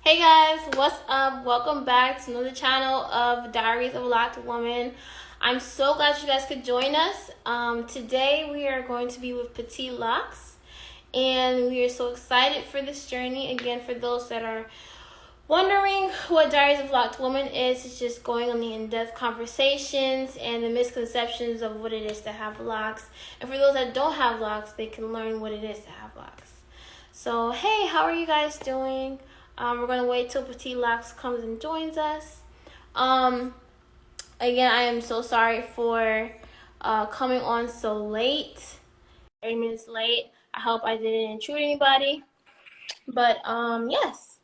Hey guys, what's up? Welcome back to another channel of Diaries of a Locked Woman. I'm so glad you guys could join us. Today we are going to be with Petite Locs, and we are so excited for this journey. Again, for those that are wondering what Diaries of a Locked Woman is, it's just going on the in-depth conversations and the misconceptions of what it is to have locks. And for those that don't have locks, they can learn what it is to have locks. So, hey, how are you guys doing? We're going to wait till Petite Locs comes and joins us. Again, I am so sorry for coming on so late, 30 minutes late. I hope I didn't intrude anybody. But, yes.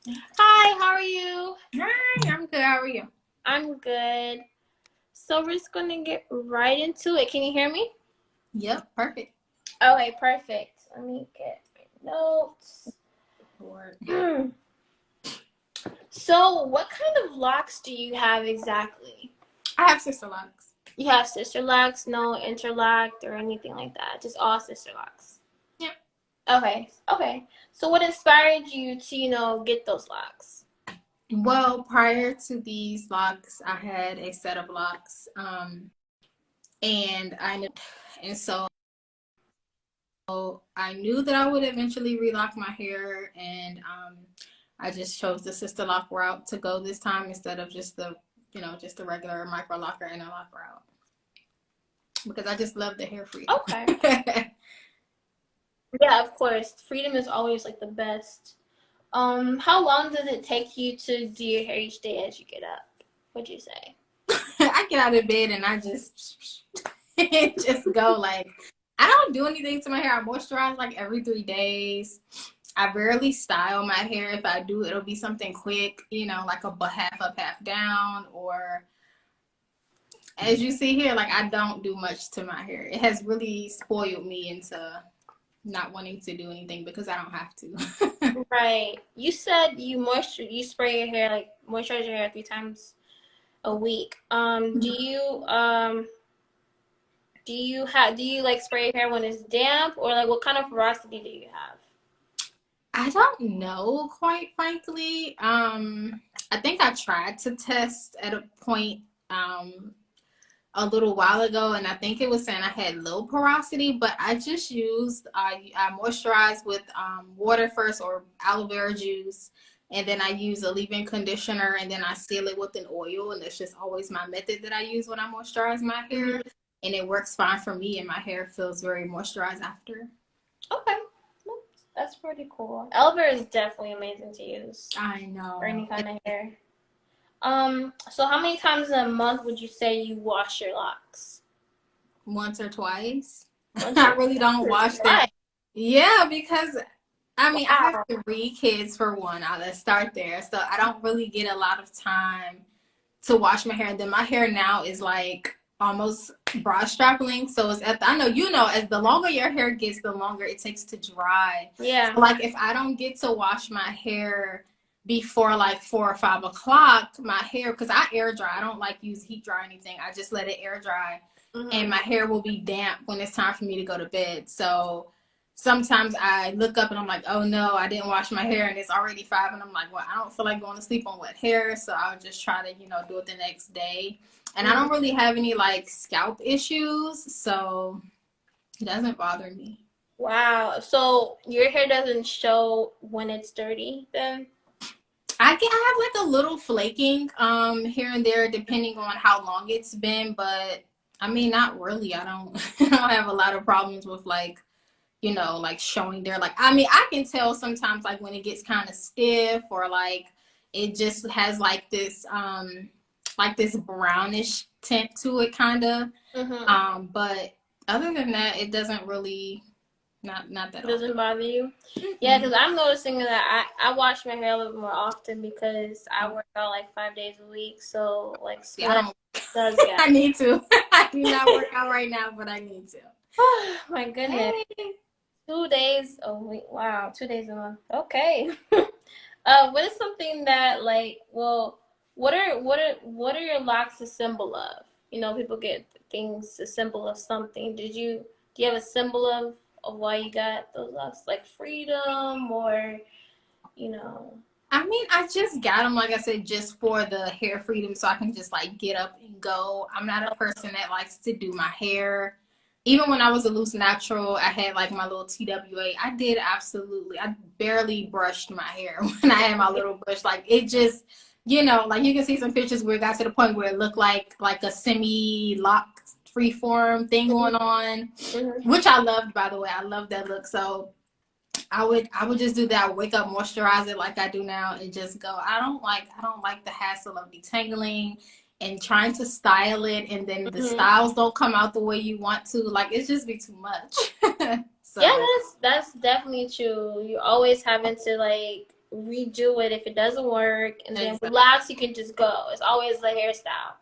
Hi, how are you? Hi, I'm good. How are you? I'm good. So we're just going to get right into it. Can you hear me? Yep, perfect. Okay, perfect. Let me get my notes. So, what kind of locks do you have exactly? I have Sisterlocks. You have SisterLocks, no interlocked or anything like that. Just all SisterLocks. Yep. Okay. So, what inspired you to, get those locks? Well, prior to these locks, I had a set of locks, and so I knew that I would eventually relock my hair, and I just chose the SisterLock route to go this time instead of just the regular micro lock or interlock route, because I just love the hair freedom. Okay. Yeah, of course. Freedom is always like the best. How long does it take you to do your hair each day as you get up? What'd you say? I get out of bed and I just just go. Like, I don't do anything to my hair. I moisturize like every 3 days. I rarely style my hair. If I do, it'll be something quick, like a half up, half down, or as you see here, like I don't do much to my hair. It has really spoiled me into not wanting to do anything because I don't have to. Right. You said you spray your hair, like moisturize your hair 3 times a week. Do you like spray your hair when it's damp, or like what kind of porosity do you have? I don't know, quite frankly. I think I tried to test at a point a little while ago, and I think it was saying I had low porosity, but I just used I moisturize with water first, or aloe vera juice, and then I use a leave-in conditioner, and then I seal it with an oil, and it's just always my method that I use when I moisturize my hair, and it works fine for me, and my hair feels very moisturized after. Okay. That's pretty cool. Aloe vera is definitely amazing to use I know. for any kind of hair. So how many times in a month would you say you wash your locks? Once or twice. I really don't wash them. Yeah, because I have 3 kids for one. Let's start there. So I don't really get a lot of time to wash my hair. And then my hair now is like almost bra strap length. So it's I know as the longer your hair gets, the longer it takes to dry. Yeah. So like if I don't get to wash my hair before like 4 or 5 o'clock, my hair, because I air dry. I don't like use heat dry or anything. I just let it air dry. And my hair will be damp when it's time for me to go to bed. So sometimes I look up and I'm like, oh no, I didn't wash my hair and it's already 5. And I'm like, well, I don't feel like going to sleep on wet hair. So I'll just try to, do it the next day. And I don't really have any like scalp issues. So it doesn't bother me. Wow. So your hair doesn't show when it's dirty then? I have like a little flaking here and there depending on how long it's been, but I mean, not really. I don't I don't have a lot of problems with like showing there. Like, I mean, I can tell sometimes like when it gets kind of stiff, or like it just has like this brownish tint to it kind of. But other than that, it doesn't really not that It doesn't often. bother you? Yeah, because I'm noticing that I wash my hair a little bit more often because I work out like 5 days a week. So like sweat does get. I need to. I do not work out right now, but I need to. Oh my goodness. 2 days a week. Wow, 2 days a month. Okay. What is something that what are your locks a symbol of? People get things a symbol of something. Do you have a symbol of why you got those locks? Like freedom, or I I mean, I just got them, like I said, just for the hair freedom, so I can just like get up and go. I'm not a person that likes to do my hair. Even when I was a loose natural, I had like my little TWA. I barely brushed my hair when I had my little brush. Like it just, like you can see some pictures where it got to the point where it looked like a semi-lock freeform thing going on, which I loved, by the way. I love that look. So I would just do that. Wake up, moisturize it like I do now, and just go. I don't like the hassle of detangling and trying to style it, and then the styles don't come out the way you want to. Like it's just be too much. So yeah, that's definitely true. You're always having to like redo it if it doesn't work, and then with locks you can just go. It's always the hairstyle,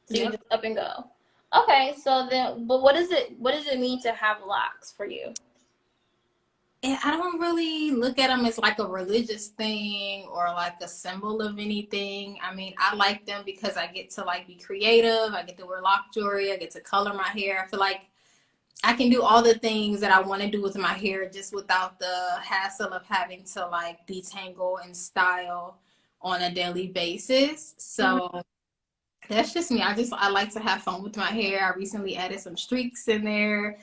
so you can just up and go. Okay, so then, but what does it mean to have locks for you? And I don't really look at them as like a religious thing or like a symbol of anything. I mean, I like them because I get to like be creative. I get to wear lock jewelry. I get to color my hair. I feel like I can do all the things that I want to do with my hair just without the hassle of having to like detangle and style on a daily basis. So that's just me. I like to have fun with my hair. I recently added some streaks in there,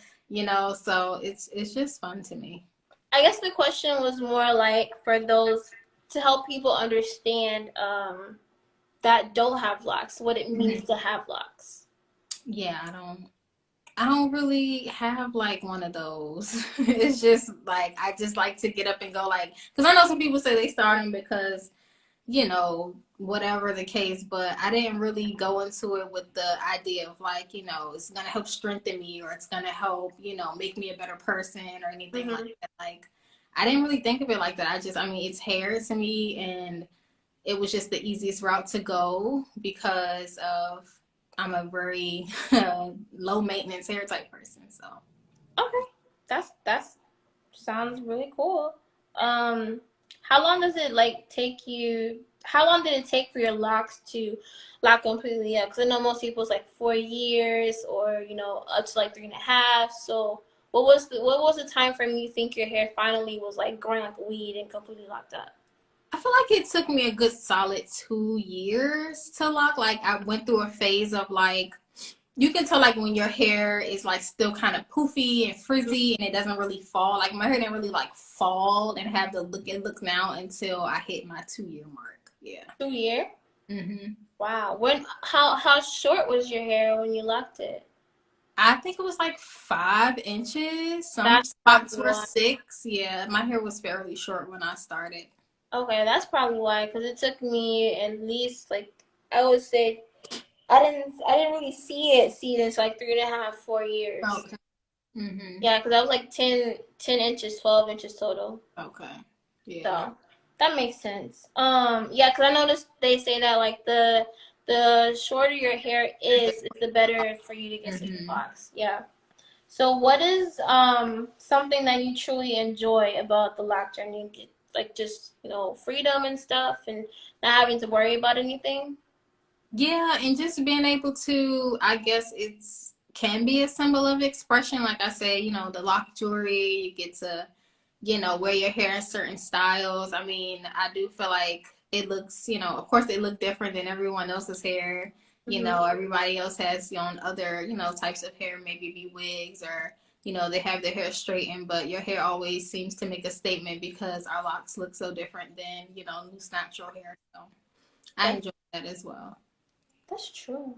so it's just fun to me. I guess the question was more like for those to help people understand that don't have locks, what it means to have locks. Yeah, I don't really have like one of those. It's just like I just like to get up and go, like, because I know some people say they start them because whatever the case, but I didn't really go into it with the idea of like, it's gonna help strengthen me or it's gonna help, make me a better person or anything like that. Like I didn't really think of it like that. I mean, it's hair to me, and it was just the easiest route to go because of I'm a very low maintenance hair type person. So okay, that's sounds really cool. How long does it like take you? How long did it take for your locks to lock completely up? Because I know most people's like 4 years or up to like 3.5. So what was the time frame you think your hair finally was like growing like a weed and completely locked up? I feel like it took me a good solid 2 years to lock. Like I went through a phase of like, you can tell like when your hair is like still kind of poofy and frizzy and it doesn't really fall. Like my hair didn't really like fall and have the look it looks now until I hit my 2 year mark. Yeah. 2 year? Wow. How short was your hair when you locked it? I think it was like 5 inches. Some That's spots were 6. Yeah, my hair was fairly short when I started. Okay, that's probably why. Because it took me at least like I would say I didn't really see it until like 3.5, 4 years. Okay. Yeah, because I was like 10 inches, 12 inches total. Okay. Yeah. So that makes sense. Yeah, because I noticed they say that like the shorter your hair is the better for you to get Sisterlocks. Yeah. So what is something that you truly enjoy about the LocJourney? Like just freedom and stuff, and not having to worry about anything. Yeah, and just being able to, I guess can be a symbol of expression. Like I said, the lock jewelry, you get to, wear your hair in certain styles. I mean, I do feel like it looks, of course they look different than everyone else's hair. Everybody else has other, types of hair, maybe be wigs or, they have their hair straightened, but your hair always seems to make a statement because our locks look so different than, loose natural hair. So I enjoy that as well. That's true.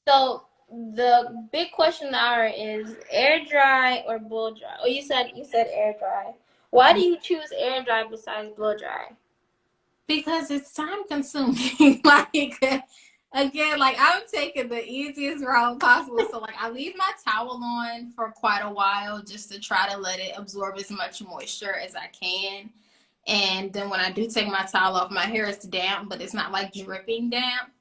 So the big question now is air dry or blow dry? Oh, you said air dry. Why do you choose air dry besides blow dry? Because it's time consuming. Like again, like I'm taking the easiest route possible. So like I leave my towel on for quite a while just to try to let it absorb as much moisture as I can. And then when I do take my towel off, my hair is damp, but it's not like dripping damp.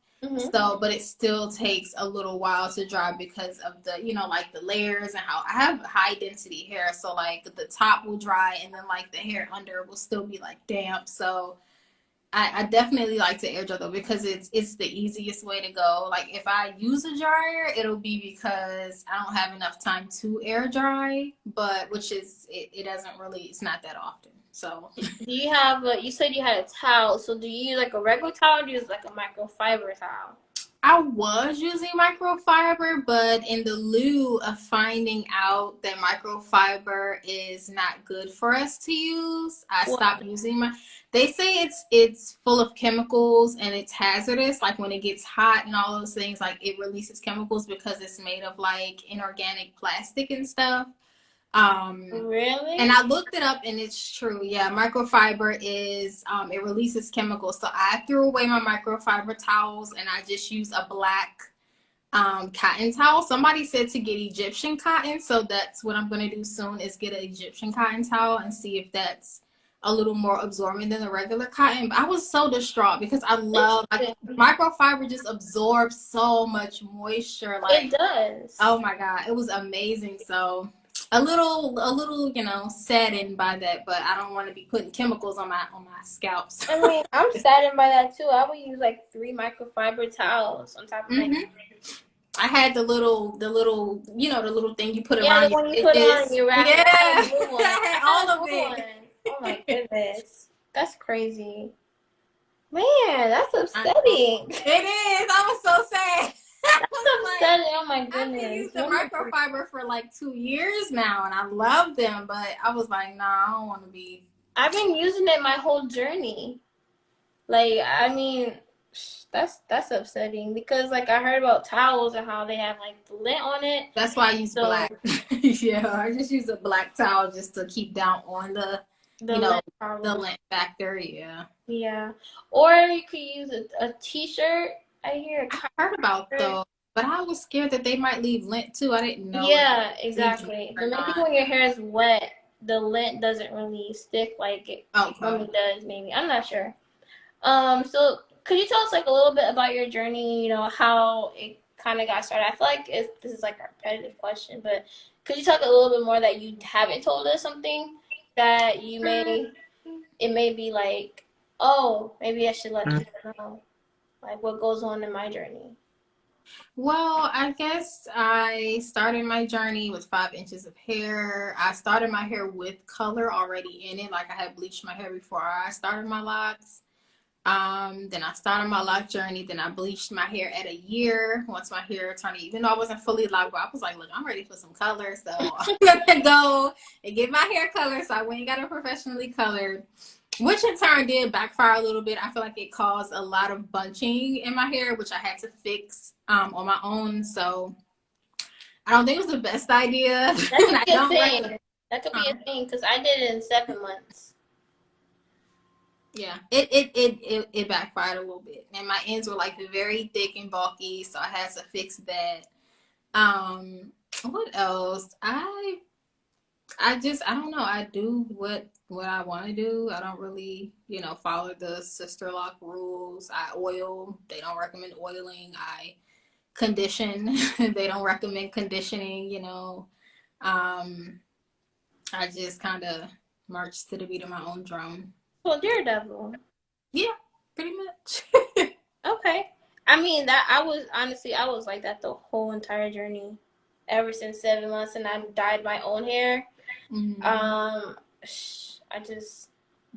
So, but it still takes a little while to dry because of the, like the layers and how I have high density hair. So like the top will dry and then like the hair under will still be like damp. So I definitely like to air dry though because it's the easiest way to go. Like if I use a dryer, it'll be because I don't have enough time to air dry, but which is it doesn't really, it's not that often. So Do you have you said you had a towel, so do you use like a regular towel or do you use like a microfiber towel? I was using microfiber, but in the lieu of finding out that microfiber is not good for us to use, I What? stopped using my. They say it's full of chemicals and it's hazardous. Like when it gets hot and all those things, like it releases chemicals because it's made of like inorganic plastic and stuff. And Really? I looked it up and it's true. Yeah, microfiber is it releases chemicals. So I threw away my microfiber towels and I just use a black cotton towel. Somebody said to get Egyptian cotton, so that's what I'm gonna do soon is get an Egyptian cotton towel and see if that's a little more absorbent than the regular cotton. But I was so distraught because I love like microfiber just absorbs so much moisture. It Like, does. oh my God, it was amazing. So a little, saddened by that, but I don't want to be putting chemicals on my scalps. I mean, I'm saddened by that too. I would use like 3 microfiber towels on top of my hmm I had the little, the little thing you put Yeah, the around your one you put on, edges. you wrap Yeah, it. I had a blue one. I I had had a all of blue one. it. Oh my goodness. That's crazy. Man, that's I know. upsetting. It is. I was so sad. I That's was like, upsetting. Oh my I've goodness. used the microfiber for like 2 years now, and I love them, but I was like, nah, I don't want to be. I've been using it my whole journey. Like, I mean, that's upsetting because like I heard about towels and how they have like the lint on it. That's why I use So black. Yeah, I just use a black towel just to keep down on the, the you know, lint the problem. lint factor. Yeah. Yeah. Or you could use a t-shirt. I hear a I heard about t-shirt. those, but I was scared that they might leave lint too. I didn't know if Yeah, they leave lint exactly. or But maybe not. when your hair is wet, the lint doesn't really stick like it Okay. normally does, maybe. I'm not sure. So could you tell us like a little bit about your journey, how it kind of got started? I feel like this is like a repetitive question, but could you talk a little bit more that you haven't told us something that it may be like, oh, maybe I should let people know, like what goes on in my journey. Well, I guess I started my journey with 5 inches of hair. I started my hair with color already in it. Like I had bleached my hair before I started my locks. Then I started my lock journey. Then I bleached my hair at a year. Once my hair turned, even though I wasn't fully locked, but I was like, look, I'm ready for some color. So I'm gonna go and get my hair colored. So I went and got it professionally colored, which in turn did backfire a little bit. I feel like it caused a lot of bunching in my hair, which I had to fix on my own. So I don't think it was the best idea. That could I be a don't thing. recommend. That could be a thing because I did it in 7 months. Yeah, it backfired a little bit, and my ends were like very thick and bulky, so I had to fix that. What else? I don't know. I do what I want to do. I don't really, follow the SisterLock rules. I oil. They don't recommend oiling. I condition. They don't recommend conditioning. I just kind of march to the beat of my own drum. Well, Daredevil. Yeah, pretty much. Okay. I mean that I was like that the whole entire journey, ever since 7 months, and I dyed my own hair. Mm-hmm. I just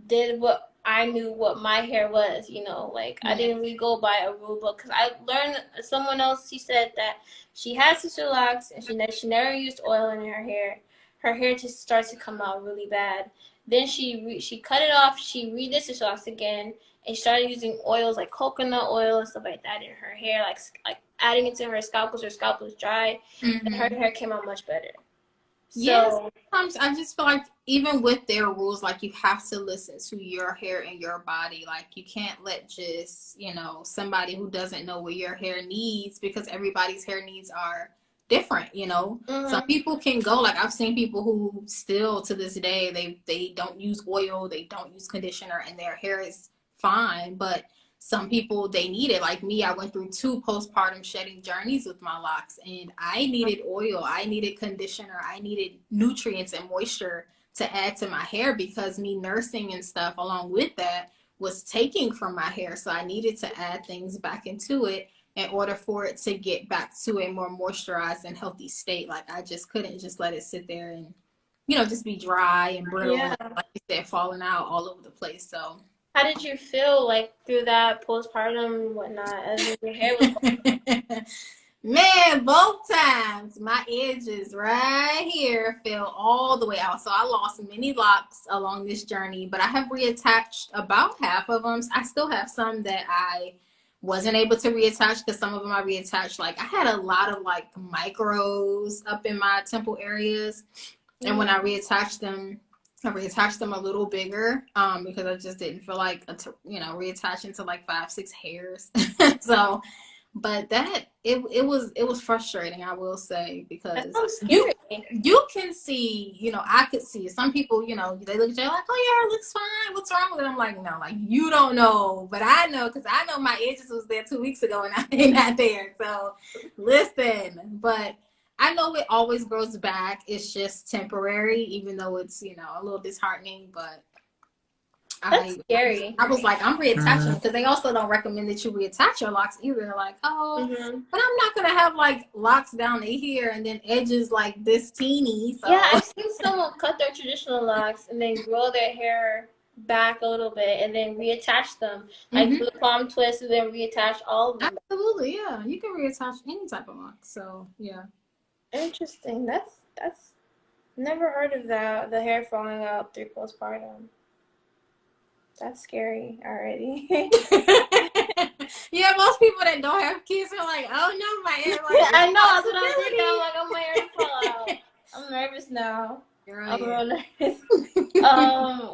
did what I knew what my hair was. Like I didn't really go by a rule book because I learned someone else. She said that she had sister locks and she never used oil in her hair. Her hair just starts to come out really bad. Then she cut it off. She redid sister locks again and started using oils like coconut oil and stuff like that in her hair, like adding it to her scalp because her scalp was dry. Mm-hmm. And her hair came out much better. Yes, sometimes I just feel like even with their rules, like you have to listen to your hair and your body. Like you can't let just, somebody who doesn't know what your hair needs because everybody's hair needs are different, Mm-hmm. Some people can go, like I've seen people who still to this day, they don't use oil, they don't use conditioner and their hair is fine, but some people they need it. Like me, I went through 2 postpartum shedding journeys with my locks and I needed oil, I needed conditioner, I needed nutrients and moisture to add to my hair because me nursing and stuff along with that was taking from my hair. So I needed to add things back into it in order for it to get back to a more moisturized and healthy state. Like I just couldn't just let it sit there and just be dry and brittle, Yeah. like you said, falling out all over the place. So How did you feel like through that postpartum and whatnot as your hair was man, both times my edges right here fell all the way out. So I lost many locks along this journey, but I have reattached about half of them. I still have some that I wasn't able to reattach because some of them I reattached. Like I had a lot of like micros up in my temple areas, and when I reattached them a little bigger because I just didn't feel like reattaching to like 5-6 hairs. So but that it was frustrating, I will say, because you can see, I could see some people, they look at you like, oh yeah, it looks fine, what's wrong with it? I'm like, no, like you don't know, but I know, because I know my edges was there 2 weeks ago and I ain't not there. So listen, but I know it always grows back. It's just temporary, even though it's a little disheartening. But That's scary. I was like, I'm reattaching, because they also don't recommend that you reattach your locks either. They're like, oh, but I'm not gonna have like locks down to here and then edges like this teeny. So. Yeah, I've seen someone cut their traditional locks and then grow their hair back a little bit and then reattach them, like do the palm twist and then reattach all of them. Absolutely, yeah, you can reattach any type of lock. So yeah. Interesting. That's never heard of that. The hair falling out through postpartum. That's scary already. Yeah, most people that don't have kids are like, oh no, my hair. Like, I know. That's what I'm thinking. I'm like, oh, my hair fall out. I'm nervous now. I'm real nervous.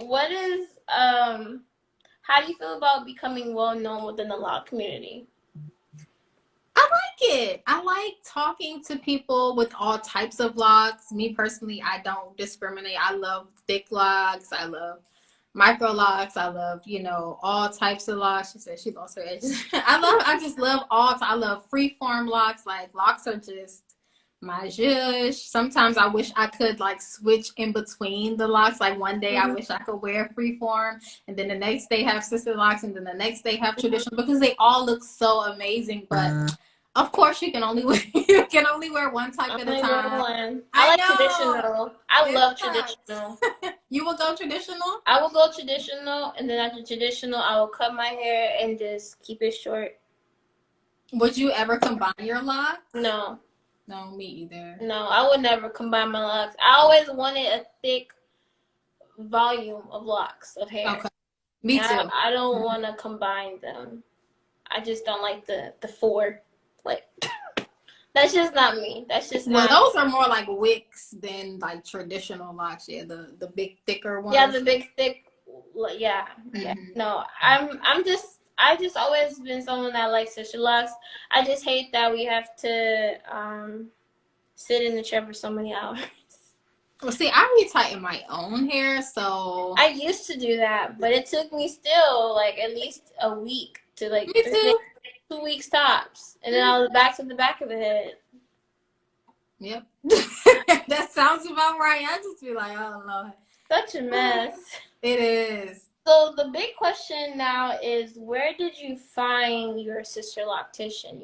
What is how do you feel about becoming well known within the Loc community? I like it. I like talking to people with all types of locks. Me personally, I don't discriminate. I love thick locks. I love micro locks. I love, all types of locks. She said she lost her edges. I just love I love freeform locks. Like locks are just my zhuzh. Sometimes I wish I could like switch in between the locks. Like one day I wish I could wear freeform, and then the next day have Sisterlocks, and then the next day have traditional, because they all look so amazing. But of course, you can only wear one type at a time. I like traditional. I love traditional. You will go traditional? I will go traditional, and then after traditional, I will cut my hair and just keep it short. Would you ever combine your locks? No. No, me either. No, I would never combine my locks. I always wanted a thick volume of locks of hair. Okay. Me too. I don't want to combine them. I just don't like the four. Like, that's just not me. That's just not. Well, those are more like wicks than like traditional locks. Yeah, the big thicker ones. Yeah, the big thick. Yeah, yeah. No, I've just always been someone that likes SisterLocks. I just hate that we have to sit in the chair for so many hours. Well, see, I retighten my own hair, so I used to do that, but it took me still like at least a week to like 2 weeks tops, and then I was back to the back of the head. Yep, that sounds about right. I just be like, oh Lord, such a mess. It is. So the big question now is, where did you find your SisterLoctician?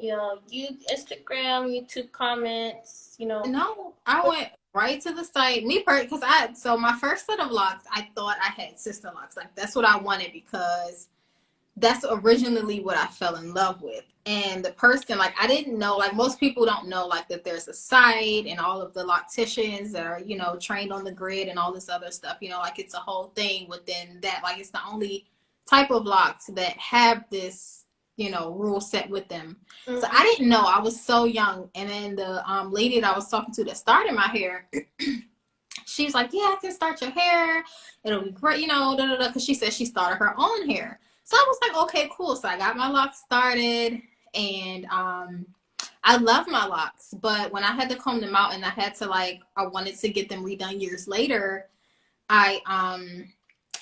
Instagram, YouTube comments, No, I went right to the site. Because so my first set of locks, I thought I had SisterLocks. Like that's what I wanted, because that's originally what I fell in love with. And the person, like, I didn't know, like most people don't know, like that there's a site and all of the locticians that are, trained on the grid and all this other stuff, like it's a whole thing within that. Like it's the only type of locks that have this, rule set with them. So I didn't know. I was so young. And then the lady that I was talking to that started my hair, she's like, yeah, I can start your hair. It'll be great, because she said she started her own hair. So I was like, okay, cool. So I got my locks started, and I love my locks. But when I had to comb them out and I wanted to get them redone years later, I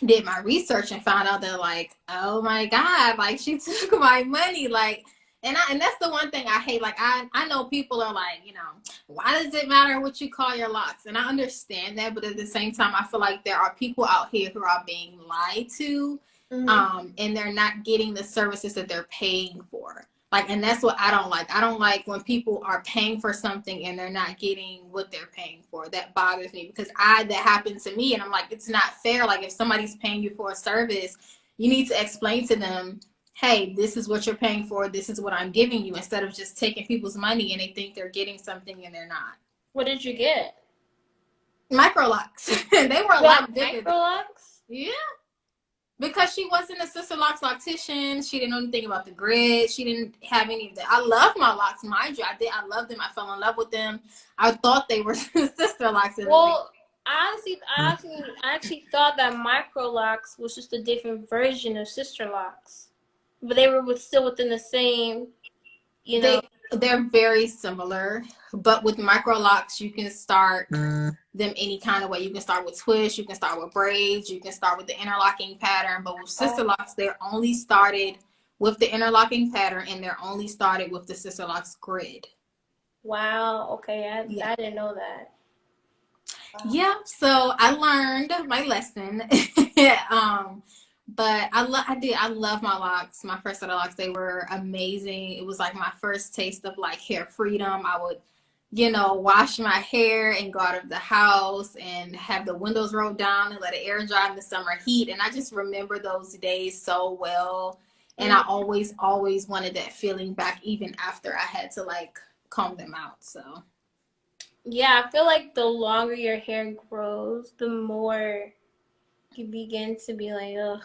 did my research and found out that, like, oh my God, like she took my money. Like, and that's the one thing I hate. Like, I know people are like, why does it matter what you call your locks? And I understand that. But at the same time, I feel like there are people out here who are being lied to. And they're not getting the services that they're paying for. Like, and that's what I don't like. I don't like when people are paying for something and they're not getting what they're paying for. That bothers me because that happened to me, and I'm like, it's not fair. Like, if somebody's paying you for a service, you need to explain to them, hey, this is what you're paying for. This is what I'm giving you, instead of just taking people's money and they think they're getting something and they're not. What did you get? Micro locks. They were a lot bigger. Micro locks? Yeah. Because she wasn't a SisterLock's loctician. She didn't know anything about the grid. She didn't have any of that. I love my locks, mind you. I loved them. I fell in love with them. I thought they were SisterLock's. Well, I actually thought that micro locks was just a different version of SisterLocks. But they were still within the same, you know. They're very similar. But with micro locks, you can start them any kind of way. You can start with twists. You can start with braids. You can start with the interlocking pattern. But with SisterLocks, they're only started with the interlocking pattern, and they're only started with the SisterLocks grid. Wow. Okay. I didn't know that. Yeah. So I learned my lesson. But I love my locks. My first set of locks, they were amazing. It was like my first taste of like hair freedom. I would, wash my hair and go out of the house and have the windows rolled down and let it air dry in the summer heat. And I just remember those days so well. And I always wanted that feeling back, even after I had to like comb them out. So yeah, I feel like the longer your hair grows, the more you begin to be like, ugh.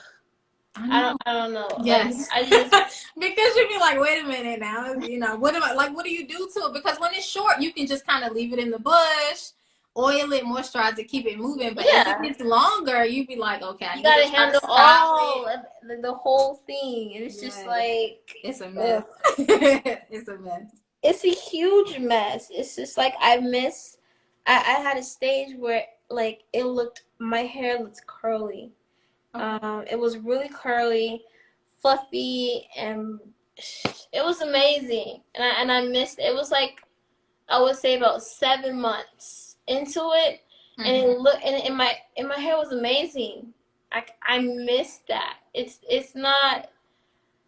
I don't know. Yes. Like, I just because you'd be like, wait a minute now, what do you do to it? Because when it's short, you can just kind of leave it in the bush, oil it, moisturize it, keep it moving. But as it gets longer, you'd be like, okay, you gotta handle the whole thing. And it's just like, it's a mess. It's a mess. It's a huge mess. It's just like I had a stage where like my hair looked curly. It was really curly, fluffy, and it was amazing. And I missed it. It was like, I would say about 7 months into it, and my hair was amazing. I missed that. It's not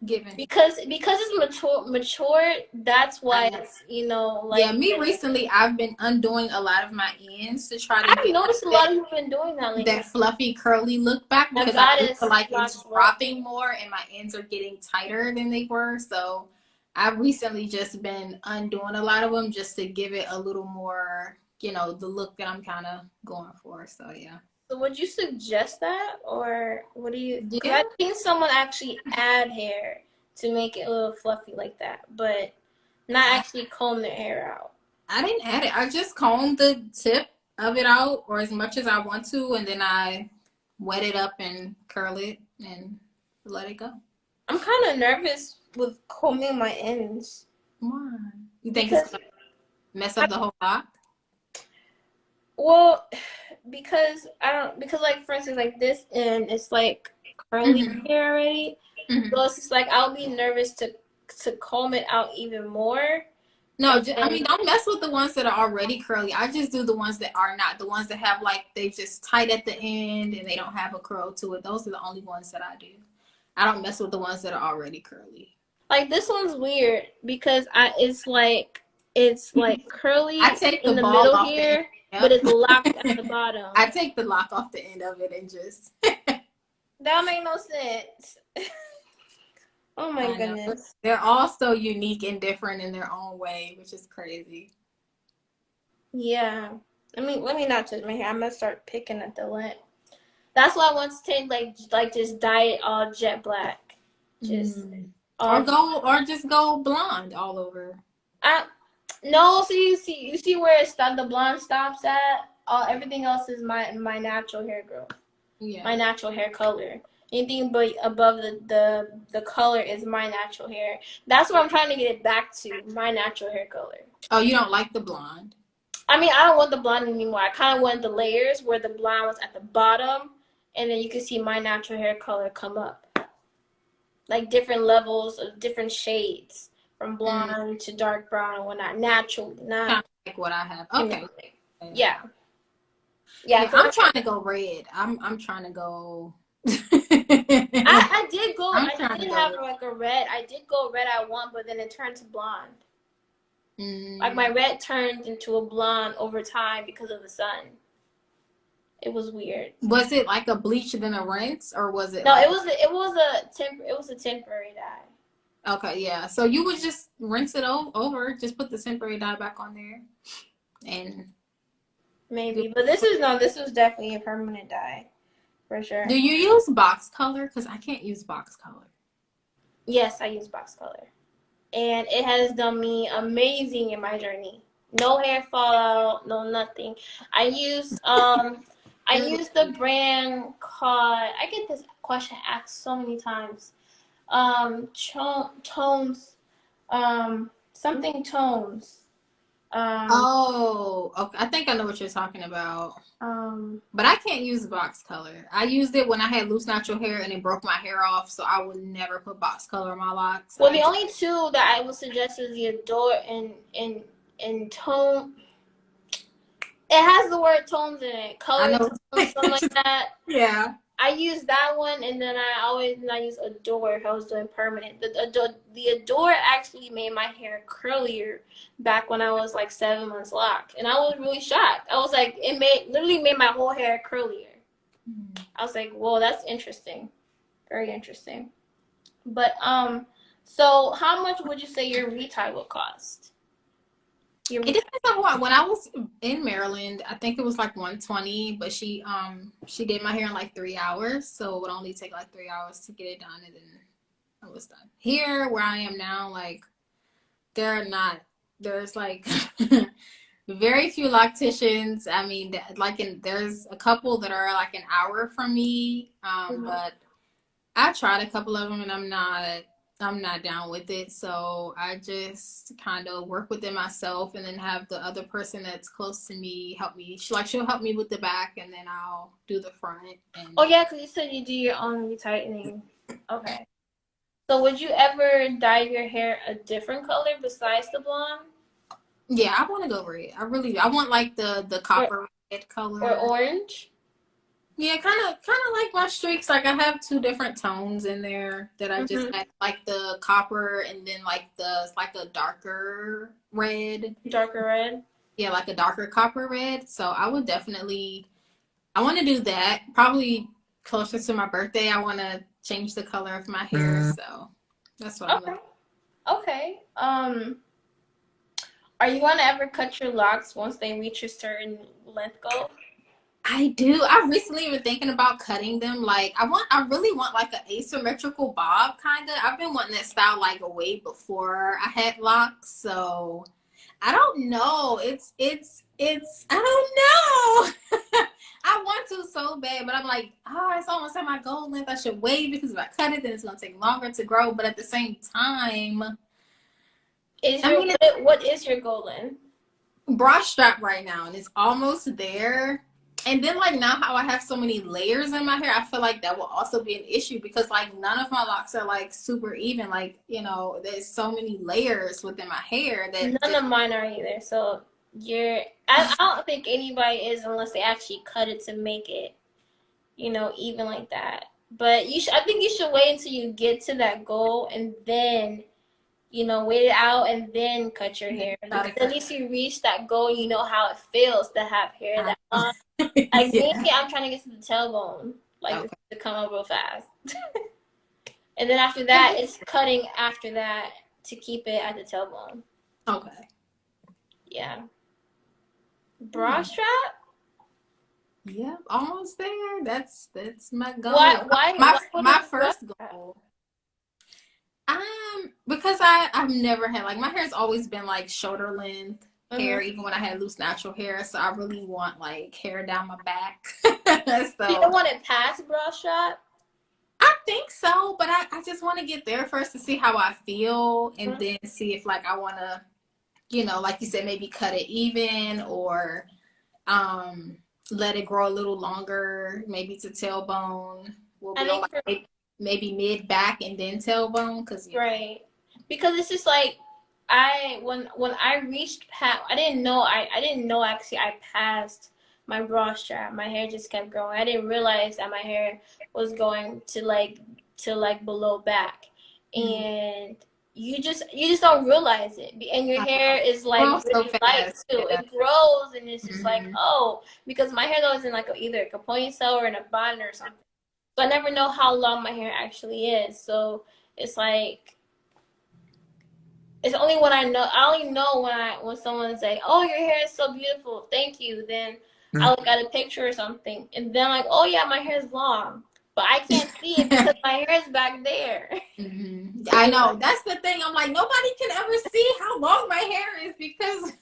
given because it's mature. That's why it's me recently I've been undoing a lot of my ends to try to I've noticed a lot of people been doing that lately. That fluffy curly look back, because I feel like it's dropping more and my ends are getting tighter than they were. So I've recently just been undoing a lot of them just to give it a little more, the look that I'm kind of going for. So yeah. So would you suggest that, or what do you? I've seen someone actually add hair to make it a little fluffy like that, but not actually comb their hair out. I didn't add it. I just combed the tip of it out, or as much as I want to, and then I wet it up and curl it and let it go. I'm kind of nervous with combing my ends. Why? You think it's gonna mess up the whole lock? Well, because like, for instance, like this end, it's like curly hair already. So it's just like I'll be nervous to comb it out even more. No, don't mess with the ones that are already curly. I just do the ones that are not. The ones that have like, they just tight at the end and they don't have a curl to it. Those are the only ones that I do. I don't mess with the ones that are already curly. Like this one's weird because it's like curly in the middle here, but it's locked at the bottom. I take the lock off the end of it and just that make no sense. Oh my goodness. They're all so unique and different in their own way, which is crazy. Yeah. Let me not touch my hair. I'm gonna start picking at the lint. That's why I want to take like just dye it all jet black. Just or just go blonde all over. No, so you see where the blonde stops at? Everything else is my natural hair growth. Yeah. My natural hair color. Anything but above the color is my natural hair. That's what I'm trying to get it back to, my natural hair color. Oh, you don't like the blonde? I mean, I don't want the blonde anymore. I kind of want the layers where the blonde was at the bottom, and then you can see my natural hair color come up. Like different levels of different shades, from blonde to dark brown and whatnot. Natural, not kind of like what I have. Okay. Yeah. I'm trying to go red. I'm trying to go. I did go. I did have like a red. I did go red at one, but then it turned to blonde. Like my Mm. red turned into a blonde over time because of the sun. It was weird. Was it like a bleach and then a rinse, or was it No, like? it was a temporary dye. Okay, yeah. So you would just rinse it over, just put the temporary dye back on there, and Maybe, but this was definitely a permanent dye for sure. do you use box color? Because I can't use box color. Yes, I use box color, and it has done me amazing in my journey. No hair fallout, no nothing. I used the brand called. I get this question asked so many times. Tones, something tones. Oh, okay. I think I know what you're talking about. But I can't use box color. I used it when I had loose natural hair and it broke my hair off, so I would never put box color on my locks. Well, the only two that I would suggest is the Adore and Tone. It has the word tones in it. Color tones, something like that. Yeah. I use that one, and then I use Adore if I was doing permanent. The Adore actually made my hair curlier back when I was like 7 months locked, and I was really shocked. I was like, literally made my whole hair curlier. I was like, whoa, that's interesting, very interesting. But so how much would you say your retie would cost? It depends on what. When I was in Maryland, I think it was like 120, but she did my hair in like 3 hours, so it would only take like 3 hours to get it done, and then it was done. Here, where I am now, like there's like very few locticians. I mean, there's a couple that are like an hour from me, but I tried a couple of them and I'm not down with it. So I just kind of work with it myself and then have the other person that's close to me help me. She'll help me with the back and then I'll do the front. Oh yeah, because you said you do your own retightening. Okay. So would you ever dye your hair a different color besides the blonde? Yeah, I want to go red. I want like the copper red color. Or orange? Yeah, kind of like my streaks. Like I have 2 different tones in there that I just add, like the copper and then like a darker red. Darker red? Yeah, like a darker copper red. So I want to do that. Probably closer to my birthday. I want to change the color of my hair. So that's what I'm doing. Okay. Are you going to ever cut your locks once they reach a certain length goal? I do. I've recently been thinking about cutting them. Like I really want like an asymmetrical bob kind of. I've been wanting that style like way before I had locks. So I don't know. It's I don't know. I want to so bad, but I'm like, it's almost at my goal length. I should wait because if I cut it, then it's gonna take longer to grow. But at the same time, what is your goal length? Bra strap right now, and it's almost there. And then like now how I have so many layers in my hair, I feel like that will also be an issue because like none of my locks are like super even. Like, there's so many layers within my hair that none of mine are either. So I don't think anybody is unless they actually cut it to make it, even like that. But I think you should wait until you get to that goal and then wait it out and then cut your hair. At least you reach that goal, you know how it feels to have hair that long. Like me, I'm trying to get to the tailbone, to come up real fast. And then after that, it's cutting after that to keep it at the tailbone. Okay. Yeah. Bra strap? Yeah, almost there. That's my goal. My first goal. Because I've never had my hair's always been like shoulder length hair, even when I had loose natural hair. So I really want like hair down my back. So you don't want it past bra strap? I think so, but I just want to get there first to see how I feel, and then see if I want to, like you said, maybe cut it even or let it grow a little longer, maybe to tailbone. We'll be on maybe mid back and then tailbone, because it's just like when I reached past, I didn't know actually I passed my bra strap. My hair just kept growing. I didn't realize that my hair was going to below back, and you just don't realize it, and your hair is like grows so really light fast. too. Yeah. It grows, and it's just like, oh, because my hair though is in like either a ponytail or in a bun or something, so I never know how long my hair actually is. So it's like, it's only when I only know when someone say, oh, your hair is so beautiful, thank you, then I look at a picture or something, and then like, oh yeah, my hair is long, but I can't see it because my hair is back there. I know, that's the thing. I'm like, nobody can ever see how long my hair is because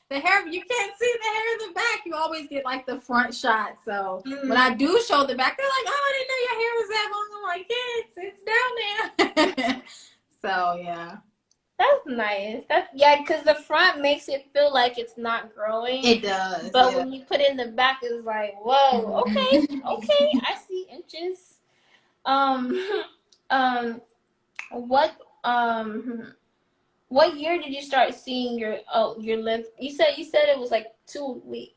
the hair, you can't see the hair in the back. You always get like the front shot. So when I do show the back, they're like, oh, I didn't know your hair was that long. I'm like, yeah, it's down there. So yeah. That's nice. Because the front makes it feel like it's not growing. It does. But when you put it in the back, it's like, whoa, okay, I see inches. What what year did you start seeing your length? You said it was like 2 weeks.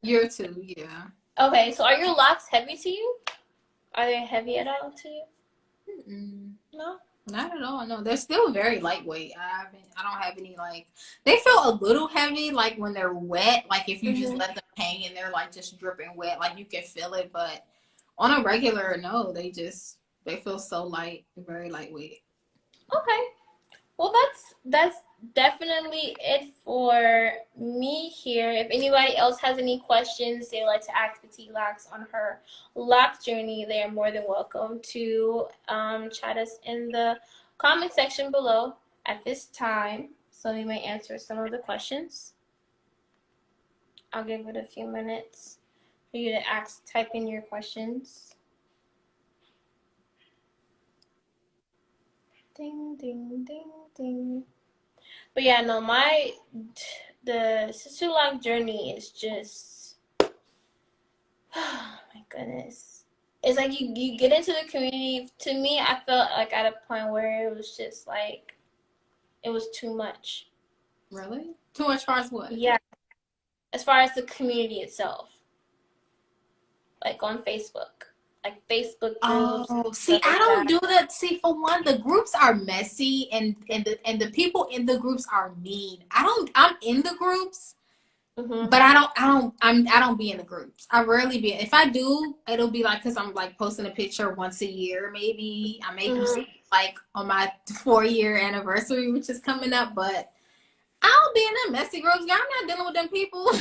Year two, yeah. Okay, so are your locks heavy to you? Are they heavy at all to you? No. Not at all. No, they're still very lightweight. I don't have any like. They feel a little heavy, like when they're wet. Like if you just let them hang and they're like just dripping wet, like you can feel it. But on a regular, no, they feel so light, very lightweight. Okay. Well, that's definitely it for me here. If anybody else has any questions they'd like to ask Petite Locs on her lock journey, they are more than welcome to chat us in the comment section below at this time, so we may answer some of the questions. I'll give it a few minutes for you to type in your questions. Ding, ding, ding, ding. But yeah, no, the SisterLock journey is just, oh my goodness. It's like you get into the community. To me, I felt like at a point where it was just like, it was too much. Really? Too much as far as what? Yeah. As far as the community itself. Like on Facebook. Like Facebook groups. Oh, see, I don't do that. See, for one, the groups are messy, and the people in the groups are mean. I'm in the groups, but I don't be in the groups. I rarely be. If I do, it'll be like because I'm like posting a picture once a year, maybe. I may do like on my 4-year anniversary, which is coming up, but I don't be in them messy groups. I'm not dealing with them people.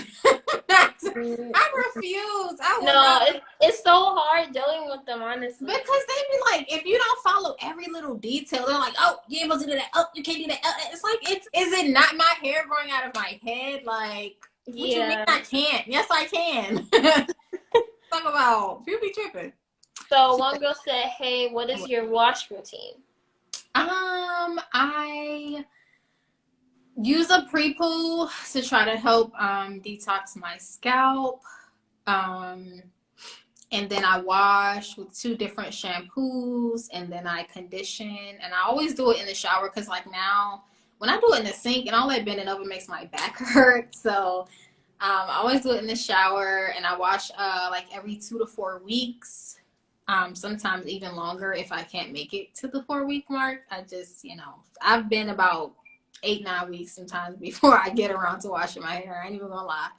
I refuse. It's so hard dealing with them, honestly. Because they be like, if you don't follow every little detail, they're like, oh, you ain't supposed to do that. Oh, you can't do that. It's like, is it not my hair growing out of my head? Like, what you mean I can't? Yes, I can. Talk about, you be tripping. So one girl said, hey, what is your wash routine? I use a pre-poo to try to help detox my scalp. And then I wash with 2 different shampoos, and then I condition. And I always do it in the shower because like now when I do it in the sink and all that bending over makes my back hurt. So I always do it in the shower, and I wash like every 2 to 4 weeks. Sometimes even longer if I can't make it to the 4-week mark. I just, I've been about 8-9 weeks sometimes before I get around to washing my hair. I ain't even gonna lie.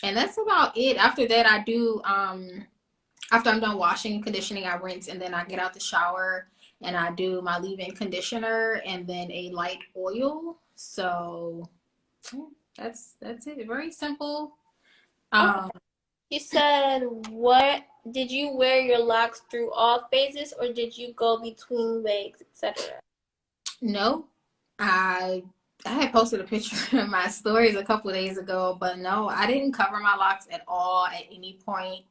And that's about it. After that, I do, after I'm done washing and conditioning, I rinse, and then I get out the shower and I do my leave-in conditioner and then a light oil. So that's it. Very simple. You said, what did you wear your locks through all phases, or did you go between wigs, etc.? No, I had posted a picture in my stories a couple of days ago, but no, I didn't cover my locks at all at any point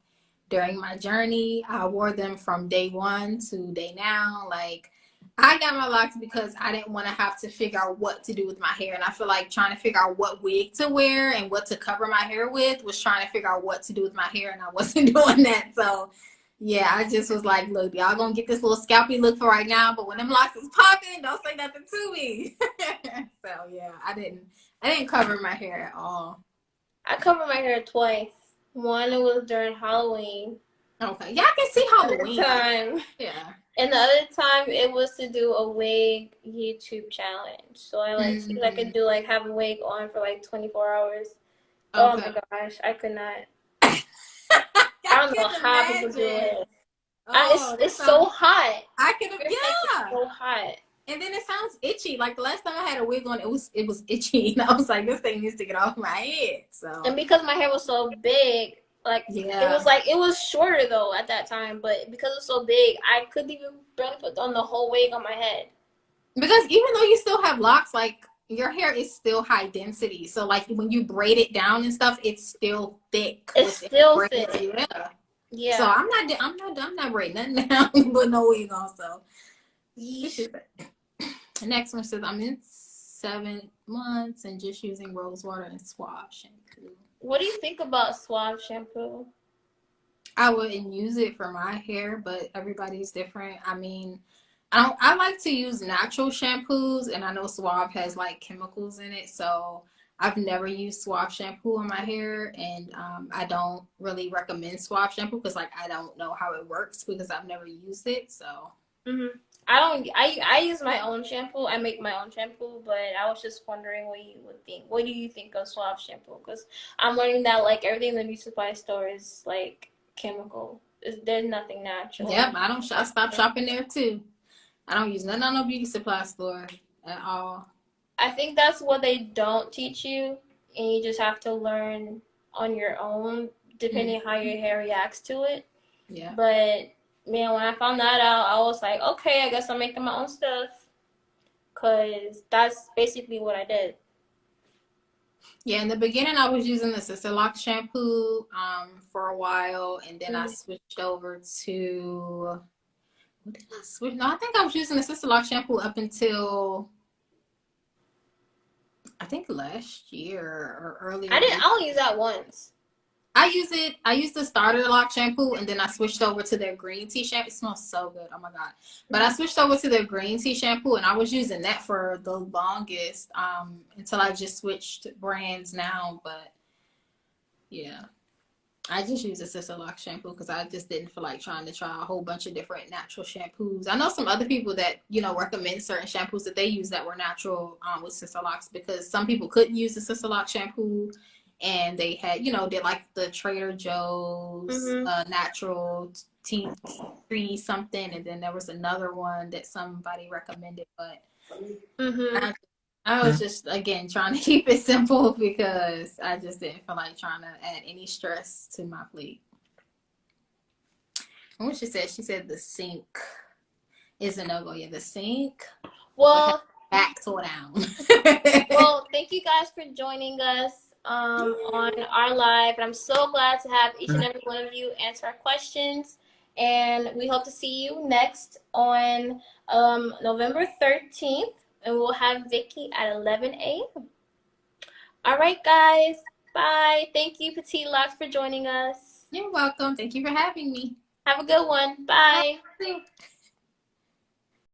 during my journey. I wore them from day 1 to day now. Like, I got my locks because I didn't want to have to figure out what to do with my hair. And I feel like trying to figure out what wig to wear and what to cover my hair with was trying to figure out what to do with my hair, and I wasn't doing that. So yeah, I just was like, look, y'all gonna get this little scalpy look for right now, but when them locks is popping, don't say nothing to me. So yeah, I didn't cover my hair at all. I covered my hair twice. One, it was during Halloween. Okay, yeah, I can see Halloween. Time. Yeah. And the other time it was to do a wig YouTube challenge. So I like see if I could do like have a wig on for like 24 hours. Oh Okay. my gosh, I could not. I I don't know can how people do imagine. it. Oh, It's that so sounds. hot. I can. Your head is Yeah. so hot. And then it sounds itchy. Like the last time I had a wig on, it was itchy, and I was like, this thing needs to get off my head. So And because my hair was so big, like yeah. it was shorter though at that time, but because it was so big, I couldn't even barely put on the whole wig on my head. Because even though you still have locks, like your hair is still high density. So like when you braid it down and stuff, it's still thick. It's With still braids. thick. Yeah. Yeah. So I'm not braiding nothing down with no wig on. So the next one says I'm in 7 months and just using rose water and Suave shampoo. What do you think about Suave shampoo? I wouldn't use it for my hair, but everybody's different. I mean, I like to use natural shampoos, and I know Suave has like chemicals in it, so I've never used Suave shampoo on my hair, and I don't really recommend Suave shampoo because like I don't know how it works because I've never used it. So I don't. I use my own shampoo. I make my own shampoo, but I was just wondering what you would think. What do you think of Suave shampoo? Because I'm learning that like everything in the beauty supply store is like chemical. There's nothing natural. yep, I stopped shopping there too. I don't use nothing on no beauty supply store at all. I think that's what they don't teach you, and you just have to learn on your own, depending on how your hair reacts to it. Yeah. But man, when I found that out, I was like, okay, I guess I'm making my own stuff, cause that's basically what I did. Yeah, in the beginning, I was using the SisterLock shampoo for a while, and then I switched over to what did I switch? No, I think I was using the SisterLock shampoo up until I think last year or earlier. I only use that once. I use the starter lock shampoo, and then I switched over to their green tea shampoo. It smells so good. Oh my god. But I switched over to their green tea shampoo, and I was using that for the longest until I just switched brands now. But yeah, I just use the SisterLock shampoo because I just didn't feel like trying to try a whole bunch of different natural shampoos. I know some other people that, recommend certain shampoos that they use that were natural with SisterLocks, because some people couldn't use the SisterLock shampoo, and they had, did like the Trader Joe's natural tea tree something, and then there was another one that somebody recommended, but I was just, again, trying to keep it simple because I just didn't feel like trying to add any stress to my plate. And what she said the sink is a no-go. Yeah, the sink. Well, back tore down. Well, thank you guys for joining us on our live. And I'm so glad to have each and every one of you answer our questions. And we hope to see you next on November 13th. And we'll have Vicky at 11 a.m. All right, guys. Bye. Thank you, Petite Locs, for joining us. You're welcome. Thank you for having me. Have a good one. Bye. Bye.